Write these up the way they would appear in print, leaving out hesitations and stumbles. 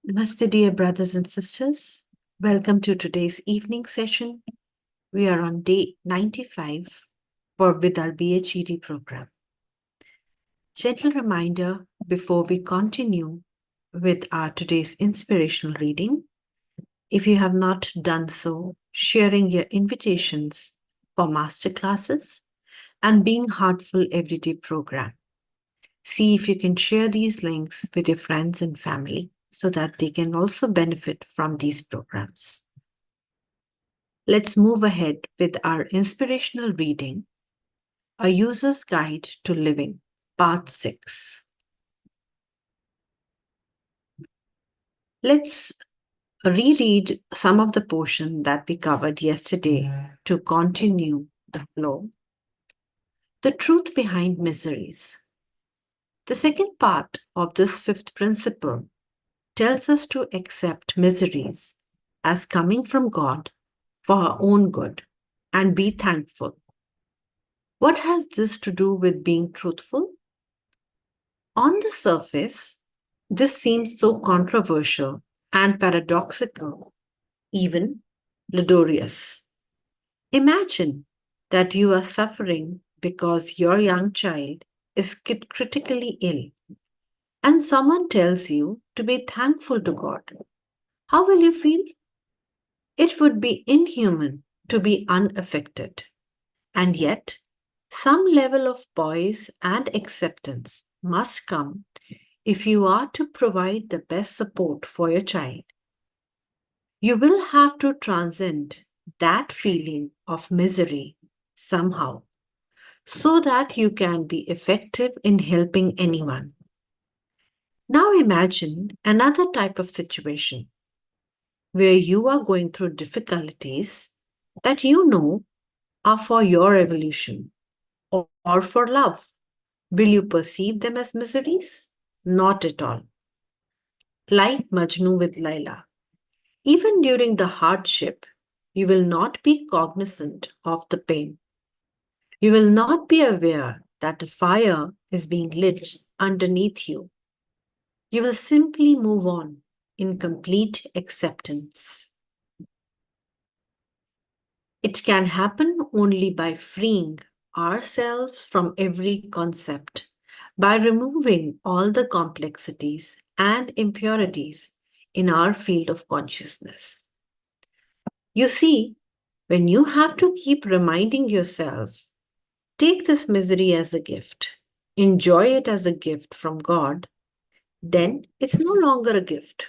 Namaste, dear brothers and sisters. Welcome to today's evening session. We are on day 95 with our BHED program. Gentle reminder before we continue with our today's inspirational reading. If you have not done so, sharing your invitations for masterclasses and being Heartful Everyday program. See if you can share these links with your friends and family so that they can also benefit from these programs. Let's move ahead with our inspirational reading, A User's Guide to Living, Part 6. Let's reread some of the portion that we covered yesterday to continue the flow. The truth behind miseries. The second part of this fifth principle tells us to accept miseries as coming from God for our own good and be thankful. What has this to do with being truthful? On the surface, this seems so controversial and paradoxical, even ludicrous. Imagine that you are suffering because your young child is critically ill and someone tells you to be thankful to God. How will you feel? It would be inhuman to be unaffected. And yet, some level of poise and acceptance must come if you are to provide the best support for your child. You will have to transcend that feeling of misery somehow so that you can be effective in helping anyone. Now imagine another type of situation where you are going through difficulties that you know are for your evolution or for love. Will you perceive them as miseries? Not at all. Like Majnu with Laila. Even during the hardship, you will not be cognizant of the pain. You will not be aware that a fire is being lit underneath you. You will simply move on in complete acceptance. It can happen only by freeing ourselves from every concept, by removing all the complexities and impurities in our field of consciousness. You see, when you have to keep reminding yourself, take this misery as a gift, enjoy it as a gift from God, then it's no longer a gift.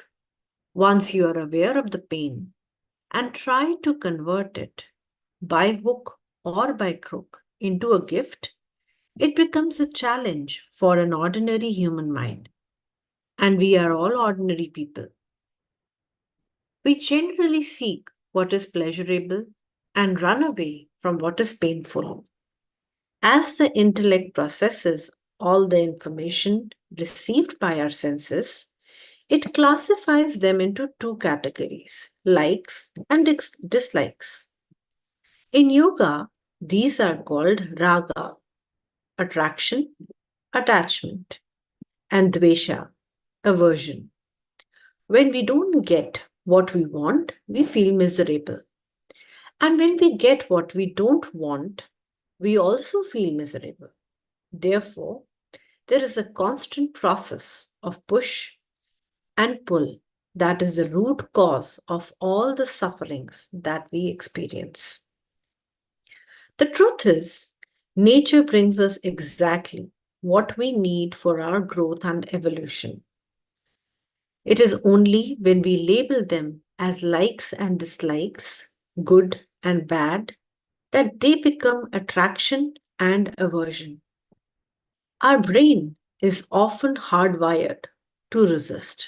Once you are aware of the pain and try to convert it by hook or by crook into a gift, it becomes a challenge for an ordinary human mind. And we are all ordinary people. We generally seek what is pleasurable and run away from what is painful. As the intellect processes all the information received by our senses, it classifies them into two categories, likes and dislikes. In yoga, these are called raga, attraction, attachment, and dvesha, aversion. When we don't get what we want, we feel miserable. And when we get what we don't want, we also feel miserable. Therefore, there is a constant process of push and pull that is the root cause of all the sufferings that we experience. The truth is, nature brings us exactly what we need for our growth and evolution. It is only when we label them as likes and dislikes, good and bad, that they become attraction and aversion. Our brain is often hardwired to resist.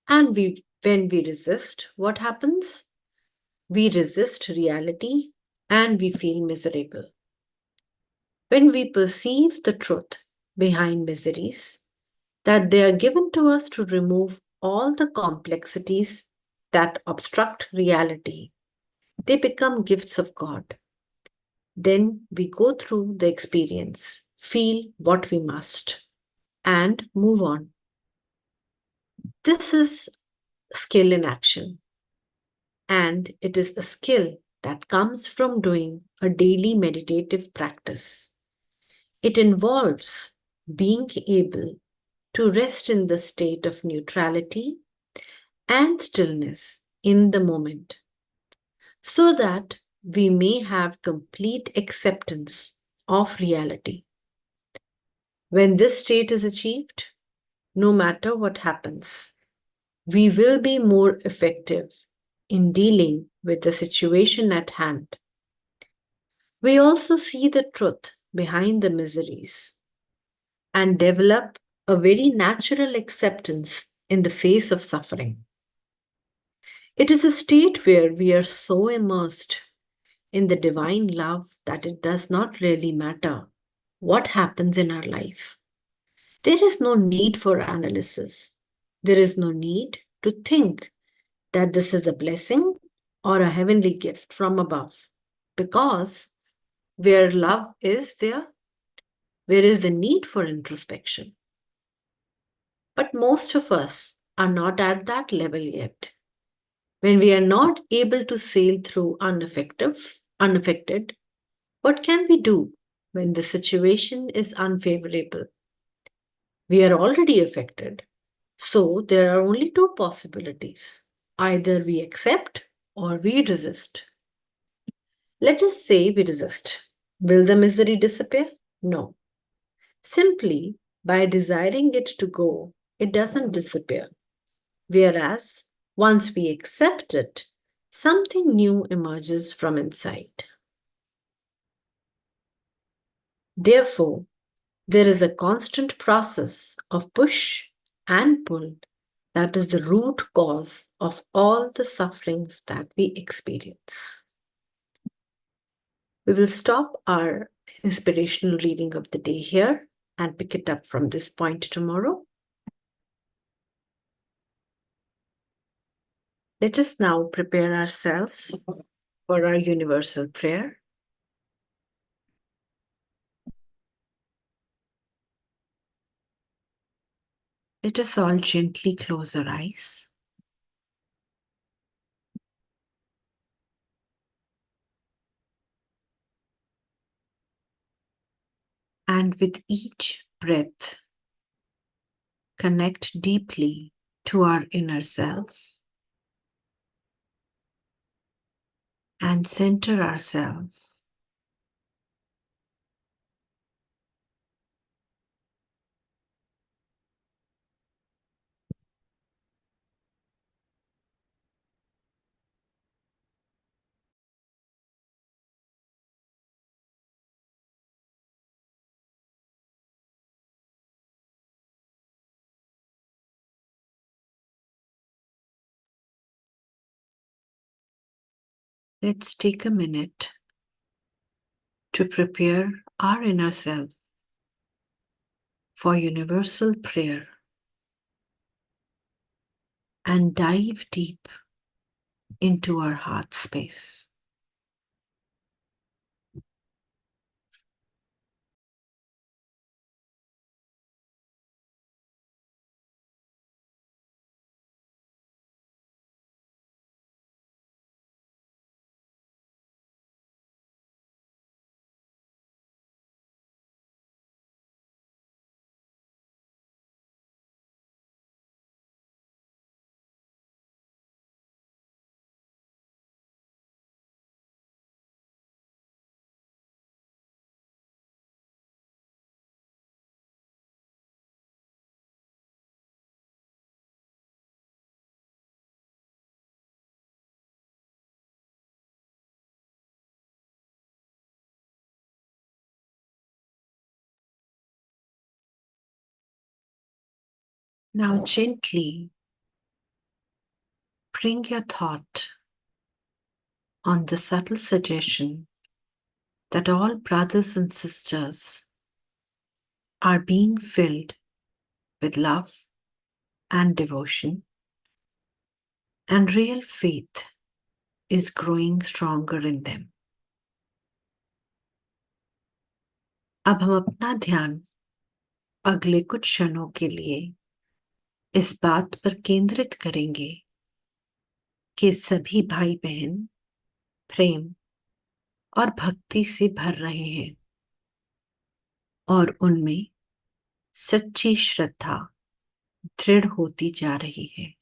And when we resist, what happens? We resist reality and we feel miserable. When we perceive the truth behind miseries, that they are given to us to remove all the complexities that obstruct reality, they become gifts of God. Then we go through the experience, feel what we must, and move on. This is skill in action, and it is a skill that comes from doing a daily meditative practice. It involves being able to rest in the state of neutrality and stillness in the moment so that we may have complete acceptance of reality. When this state is achieved, no matter what happens, we will be more effective in dealing with the situation at hand. We also see the truth behind the miseries and develop a very natural acceptance in the face of suffering. It is a state where we are so immersed in the divine love that it does not really matter what happens in our life. There is no need for analysis. There is no need to think that this is a blessing or a heavenly gift from above. Because where love is there, where is the need for introspection? But most of us are not at that level yet. When we are not able to sail through unaffected, what can we do when the situation is unfavorable? We are already affected. So there are only two possibilities. Either we accept or we resist. Let us say we resist. Will the misery disappear? No. Simply by desiring it to go, it doesn't disappear. Whereas once we accept it, something new emerges from inside. Therefore, there is a constant process of push and pull that is the root cause of all the sufferings that we experience. We will stop our inspirational reading of the day here and pick it up from this point tomorrow. Let us now prepare ourselves for our universal prayer. Let us all gently close our eyes. And with each breath, connect deeply to our inner self and center ourselves. Let's take a minute to prepare our inner self for universal prayer and dive deep into our heart space. Now gently bring your thought on the subtle suggestion that all brothers and sisters are being filled with love and devotion, and real faith is growing stronger in them. अब हम अपना ध्यान अगले कुछ क्षणों के लिए इस बात पर केंद्रित करेंगे कि सभी भाई बहन प्रेम और भक्ति से भर रहे हैं और उनमें सच्ची श्रद्धा दृढ़ होती जा रही है।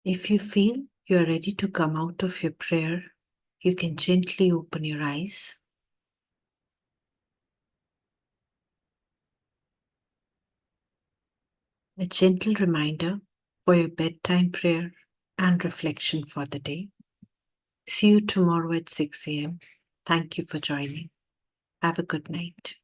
If you feel you are ready to come out of your prayer, you can gently open your eyes. A gentle reminder for your bedtime prayer and reflection for the day. See you tomorrow at 6 a.m. Thank you for joining. Have a good night.